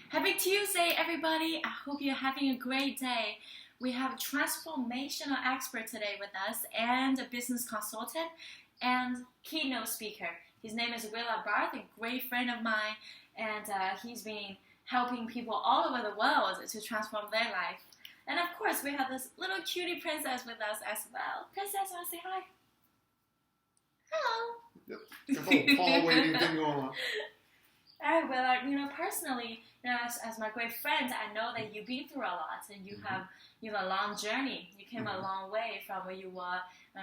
Happy Tuesday, everybody. I hope you're having a great day. We have a transformational expert today with us and a business consultant and keynote speaker. His name is Willard Barth, a great friend of mine, and he's been helping people all over the world to transform their life. And of course, we have this little cutie princess with us as well. Princess, want to say hi? Hello. Yep. Got the little paw waving thing going on. All right, well, personally, as my great friend, I know that you've been through a lot, and you have a long journey. You came a long way from where you were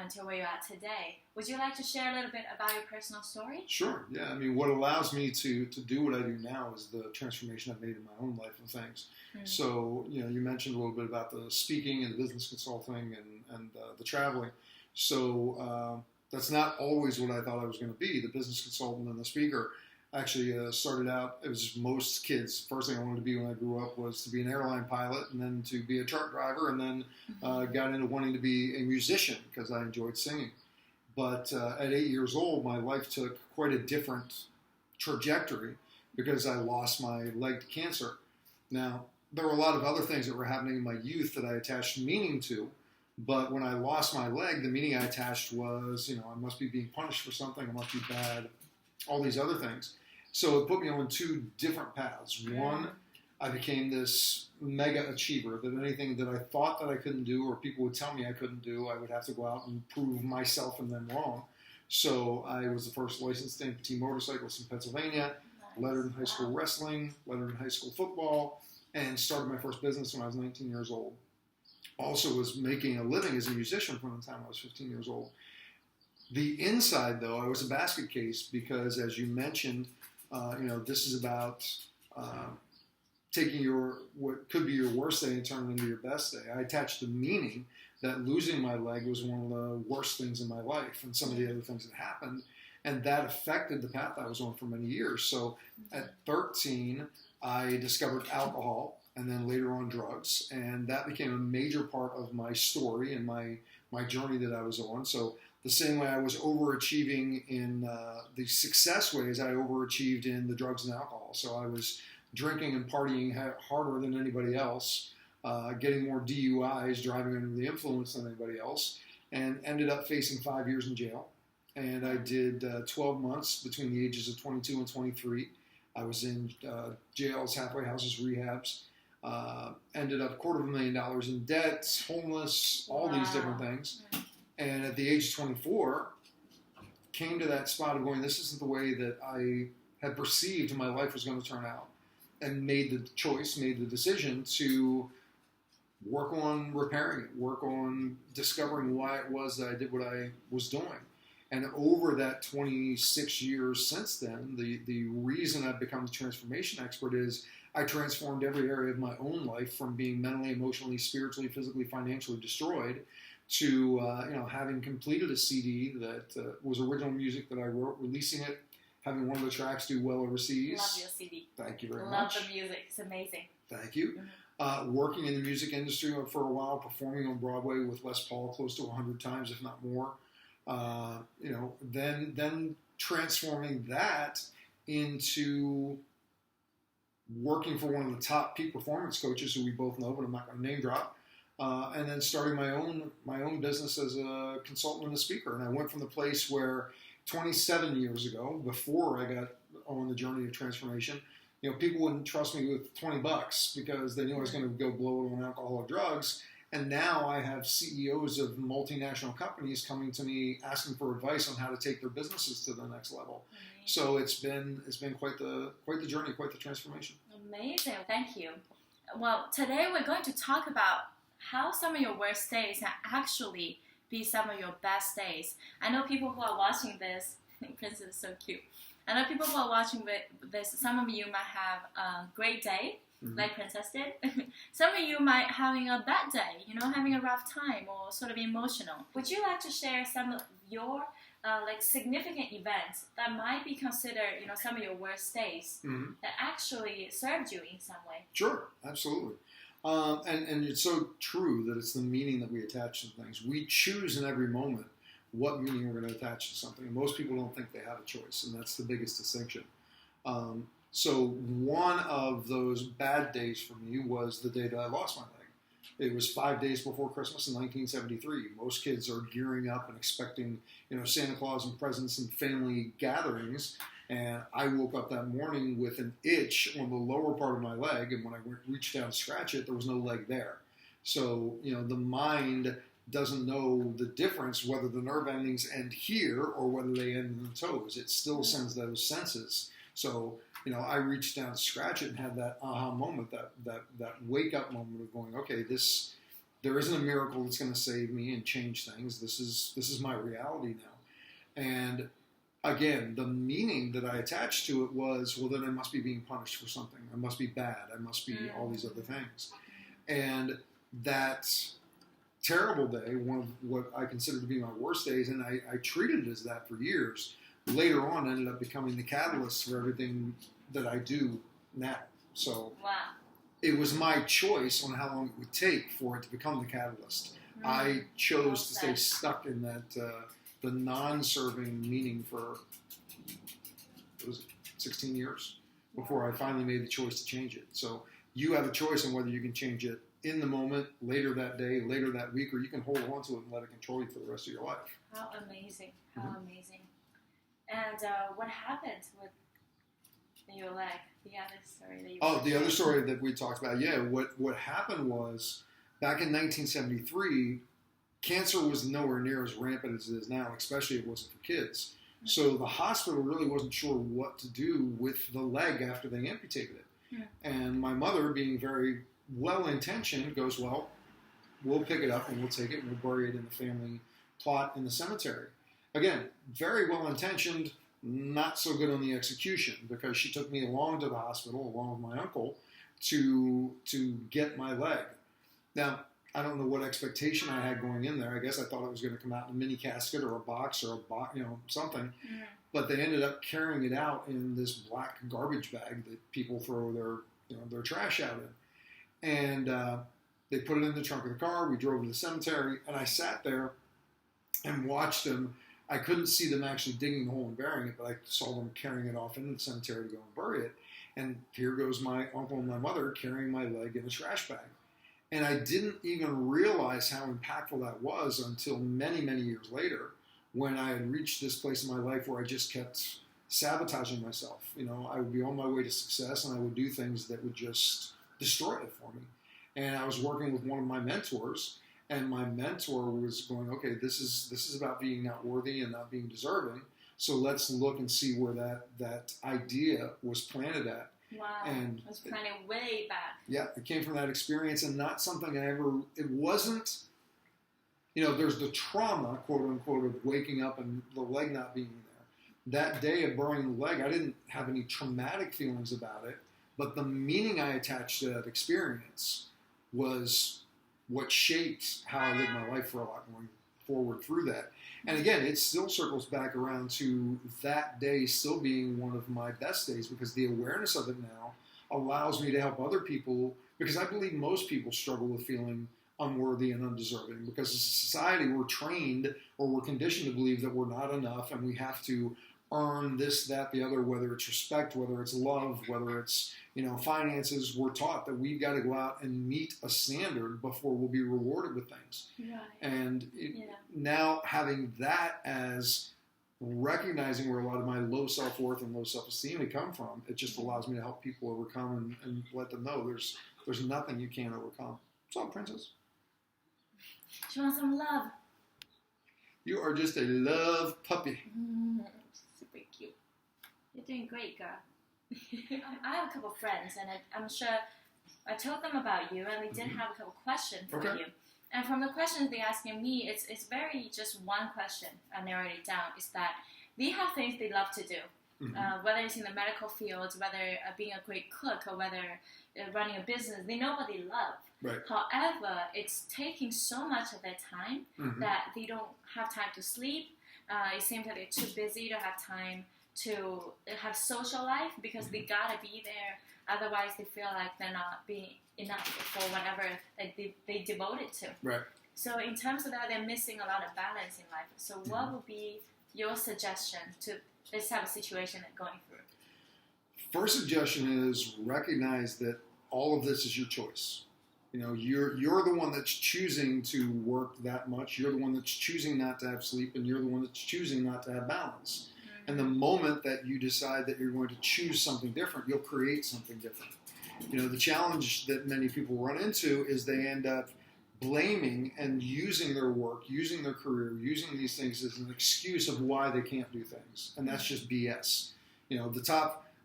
to where you're at today. Would you like to share a little bit about your personal story? Sure. Yeah. I mean, what allows me to do what I do now is the transformation I've made in my own life and things. So, you mentioned a little bit about the speaking and the business consulting and the traveling. So that's not always what I thought I was going to be. The business consultant and the speaker actually started out, it was just most kids. First thing I wanted to be when I grew up was to be an airline pilot and then to be a truck driver, and then got into wanting to be a musician because I enjoyed singing. But at 8 years old, my life took quite a different trajectory because I lost my leg to cancer. Now, there were a lot of other things that were happening in my youth that I attached meaning to, but when I lost my leg, the meaning I attached was, I must be being punished for something, I must be bad, all these other things. So it put me on two different paths. One, I became this mega achiever, that anything that I thought that I couldn't do or people would tell me I couldn't do, I would have to go out and prove myself and them wrong. So I was the first licensed amputee motorcyclist in Pennsylvania, lettered in high school wrestling, lettered in high school football, and started my first business when I was 19 years old. Also was making a living as a musician from the time I was 15 years old. The inside, though, I was a basket case because, as you mentioned, this is about taking what could be your worst day and turning it into your best day. I attached the meaning that losing my leg was one of the worst things in my life and some of the other things that happened, and that affected the path I was on for many years. So at 13, I discovered alcohol and then later on drugs, and that became a major part of my story and my journey that I was on. So the same way I was overachieving in the success ways, I overachieved in the drugs and alcohol. So I was drinking and partying harder than anybody else, getting more DUIs, driving under the influence than anybody else, and ended up facing 5 years in jail. And I did 12 months between the ages of 22 and 23. I was in jails, halfway houses, rehabs. Ended up $250,000 in debt, homeless, all these different things. And at the age of 24, came to that spot of going, this isn't the way that I had perceived my life was going to turn out. And made the decision to work on repairing it, work on discovering why it was that I did what I was doing. And over that 26 years since then, the reason I've become the transformation expert is I transformed every area of my own life from being mentally, emotionally, spiritually, physically, financially destroyed to having completed a CD that was original music that I wrote, releasing it, having one of the tracks do well overseas. Love your CD. Thank you very much. Love the music. It's amazing. Thank you. Working in the music industry for a while, performing on Broadway with Les Paul close to 100 times, if not more. Then transforming that into working for one of the top peak performance coaches who we both know, but I'm not going to name drop. And then starting my own business as a consultant and a speaker. And I went from the place where 27 years ago, before I got on the journey of transformation, people wouldn't trust me with $20 because they knew I was going to go blow it on alcohol or drugs. And now I have CEOs of multinational companies coming to me asking for advice on how to take their businesses to the next level. Amazing. So it's been quite the journey, quite the transformation. Amazing, thank you. Well, today we're going to talk about how some of your worst days can actually be some of your best days. I know people who are watching this, Princess is so cute. I know people who are watching this, some of you might have a great day, like Princess did. Some of you might having a bad day, having a rough time or sort of emotional. Would you like to share some of your significant events that might be considered, some of your worst days that actually served you in some way? Sure, absolutely. And it's so true that it's the meaning that we attach to things. We choose in every moment what meaning we're going to attach to something. And most people don't think they have a choice, and that's the biggest distinction. So one of those bad days for me was the day that I lost my leg. It was 5 days before Christmas in 1973. Most kids are gearing up and expecting, Santa Claus and presents and family gatherings. And I woke up that morning with an itch on the lower part of my leg. And when I reached down to scratch it, there was no leg there. So, the mind doesn't know the difference whether the nerve endings end here or whether they end in the toes. It still sends those senses. So, I reached down to scratch it and had that aha moment, that wake up moment of going, okay, there isn't a miracle that's going to save me and change things. This is my reality now. And again, the meaning that I attached to it was, well, then I must be being punished for something. I must be bad. I must be all these other things. And that terrible day, one of what I consider to be my worst days, and I treated it as that for years, later on ended up becoming the catalyst for everything that I do now. So it was my choice on how long it would take for it to become the catalyst. I chose to stay stuck in that the non-serving meaning for 16 years before I finally made the choice to change it. So you have a choice on whether you can change it in the moment, later that day, later that week, or you can hold on to it and let it control you for the rest of your life. How amazing. How amazing. And what happened with your leg? The other story that you the other story that we talked about, what happened was, back in 1973, cancer was nowhere near as rampant as it is now, especially if it wasn't for kids. Mm-hmm. So the hospital really wasn't sure what to do with the leg after they amputated it. Yeah. And my mother, being very well-intentioned, goes, well, we'll pick it up and we'll take it and we'll bury it in the family plot in the cemetery. Again, very well-intentioned, not so good on the execution, because she took me along to the hospital, along with my uncle, to get my leg. Now, I don't know what expectation I had going in there. I guess I thought it was going to come out in a mini casket or a box or something. Yeah. But they ended up carrying it out in this black garbage bag that people throw their trash out in. And they put it in the trunk of the car. We drove to the cemetery, and I sat there and watched them. I couldn't see them actually digging the hole and burying it, but I saw them carrying it off into the cemetery to go and bury it. And here goes my uncle and my mother carrying my leg in a trash bag. And I didn't even realize how impactful that was until many, many years later, when I had reached this place in my life where I just kept sabotaging myself. I would be on my way to success, and I would do things that would just destroy it for me. And I was working with one of my mentors, and my mentor was going, okay, this is about being not worthy and not being deserving. So let's look and see where that idea was planted at. Wow, and it was planted way back. Yeah, it came from that experience, and not something it wasn't, there's the trauma, quote unquote, of waking up and the leg not being there. That day of burying the leg, I didn't have any traumatic feelings about it, but the meaning I attached to that experience was what shaped how I lived my life for a lot going forward through that. And again, it still circles back around to that day still being one of my best days, because the awareness of it now allows me to help other people, because I believe most people struggle with feeling unworthy and undeserving, because as a society we're trained or we're conditioned to believe that we're not enough and we have to earn this, that, the other, whether it's respect, whether it's love, whether it's finances. We're taught that we've got to go out and meet a standard before we'll be rewarded with things. Right. And now having that as recognizing where a lot of my low self-worth and low self-esteem had come from, it just allows me to help people overcome and let them know there's nothing you can't overcome. What's up, princess? She wants some love. You are just a love puppy. Super cute. You're doing great, girl. I have a couple friends, and I'm sure I told them about you, and they did have a couple questions for you. And from the questions they're asking me, it's very just one question. I narrowed it down. Is that they have things they love to do, whether it's in the medical field, whether being a great cook, or whether running a business. They know what they love. Right. However, it's taking so much of their time that they don't have time to sleep. It seems that they're too busy to have time to have social life, because they gotta be there. Otherwise, they feel like they're not being enough for whatever that they devoted to. Right. So in terms of that, they're missing a lot of balance in life. So what would be your suggestion to this type of situation they're going through? First suggestion is recognize that all of this is your choice. You're the one that's choosing to work that much. You're the one that's choosing not to have sleep, and you're the one that's choosing not to have balance. And the moment that you decide that you're going to choose something different, you'll create something different. The challenge that many people run into is they end up blaming and using their work, using their career, using these things as an excuse of why they can't do things. And that's just BS.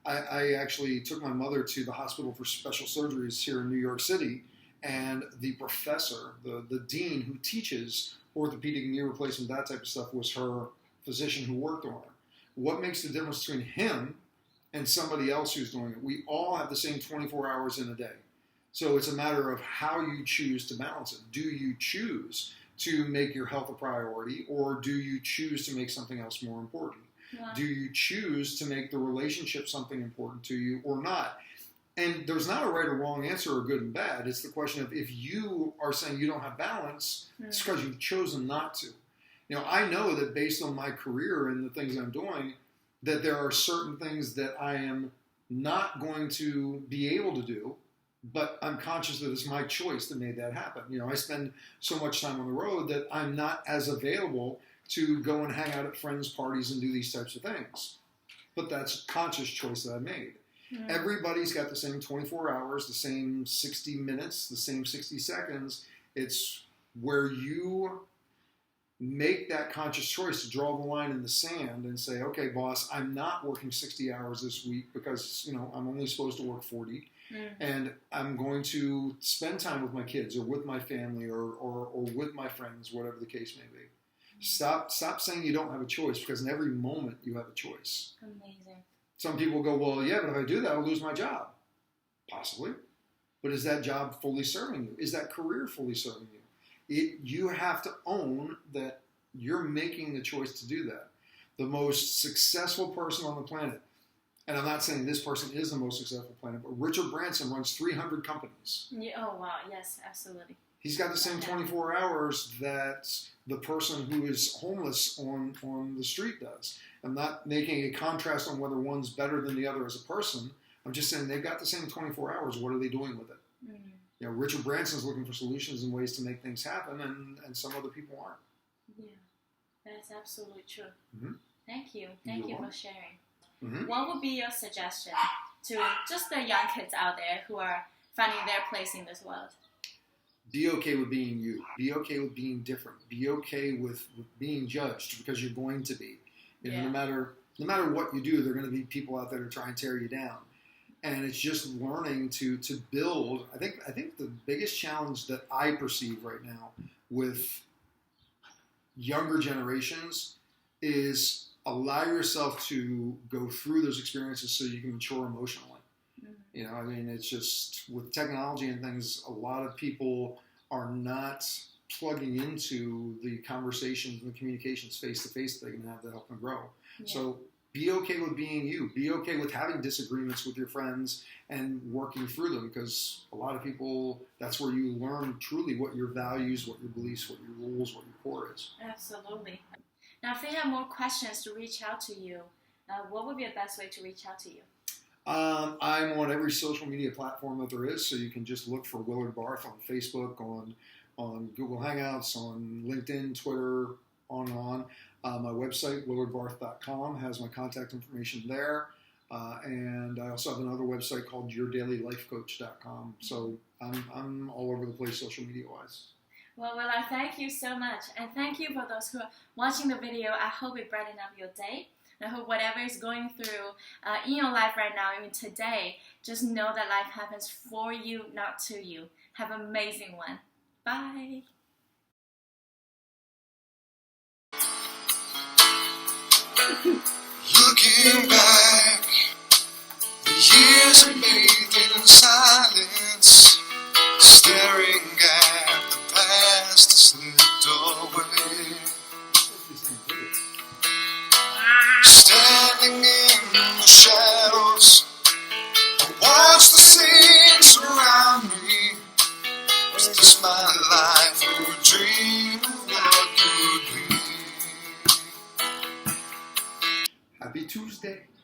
I actually took my mother to the hospital for special surgeries here in New York City, and the professor, the dean who teaches orthopedic knee replacement, that type of stuff, was her physician who worked on her. What makes the difference between him and somebody else who's doing it? We all have the same 24 hours in a day. So it's a matter of how you choose to balance it. Do you choose to make your health a priority, or do you choose to make something else more important? Wow. Do you choose to make the relationship something important to you or not? And there's not a right or wrong answer or good and bad. It's the question of, if you are saying you don't have balance, it's because you've chosen not to. I know that based on my career and the things I'm doing, that there are certain things that I am not going to be able to do, but I'm conscious that it's my choice that made that happen. I spend so much time on the road that I'm not as available to go and hang out at friends' parties and do these types of things. But that's a conscious choice that I made. Mm-hmm. Everybody's got the same 24 hours, the same 60 minutes, the same 60 seconds. It's where you make that conscious choice to draw the line in the sand and say, okay, boss, I'm not working 60 hours this week because, I'm only supposed to work 40. And I'm going to spend time with my kids or with my family or with my friends, whatever the case may be. Stop saying you don't have a choice, because in every moment you have a choice. Amazing. Some people go, well, yeah, but if I do that, I'll lose my job. Possibly. But is that job fully serving you? Is that career fully serving you? You have to own that you're making the choice to do that. The most successful person on the planet, and I'm not saying this person is the most successful planet, but Richard Branson runs 300 companies. Yeah, oh, wow. Yes, absolutely. He's got the same 24 hours that the person who is homeless on the street does. I'm not making a contrast on whether one's better than the other as a person. I'm just saying they've got the same 24 hours. What are they doing with it? Mm-hmm. Richard Branson's looking for solutions and ways to make things happen, and some other people aren't. Yeah, that's absolutely true. Mm-hmm. Thank you. Thank you for sharing. Mm-hmm. What would be your suggestion to just the young kids out there who are finding their place in this world? Be okay with being you. Be okay with being different. Be okay with being judged, because you're going to be. No matter what you do, there are going to be people out there to try and tear you down. And it's just learning to build. I think the biggest challenge that I perceive right now with younger generations is allow yourself to go through those experiences so you can mature emotionally. It's just with technology and things, a lot of people are not plugging into the conversations and the communications face-to-face that they can have to help them grow. Yeah. So be okay with being you. Be okay with having disagreements with your friends and working through them, because a lot of people, that's where you learn truly what your values, what your beliefs, what your rules, what your core is. Absolutely. Now, if they have more questions to reach out to you, what would be the best way to reach out to you? I'm on every social media platform that there is, so you can just look for Willard Barth on Facebook, on Google Hangouts, on LinkedIn, Twitter, on and on. My website, willardbarth.com, has my contact information there. And I also have another website called yourdailylifecoach.com. So I'm all over the place social media-wise. Well, Willard, thank you so much. And thank you for those who are watching the video. I hope it brightened up your day. And I hope whatever is going through in your life right now, even today, just know that life happens for you, not to you. Have an amazing one. Bye. Looking back, the years are made in silence, staring at the past that slipped away. Standing in the shadows, I watch the scenes around me. Is this my life or a dream of what could be? Happy Tuesday.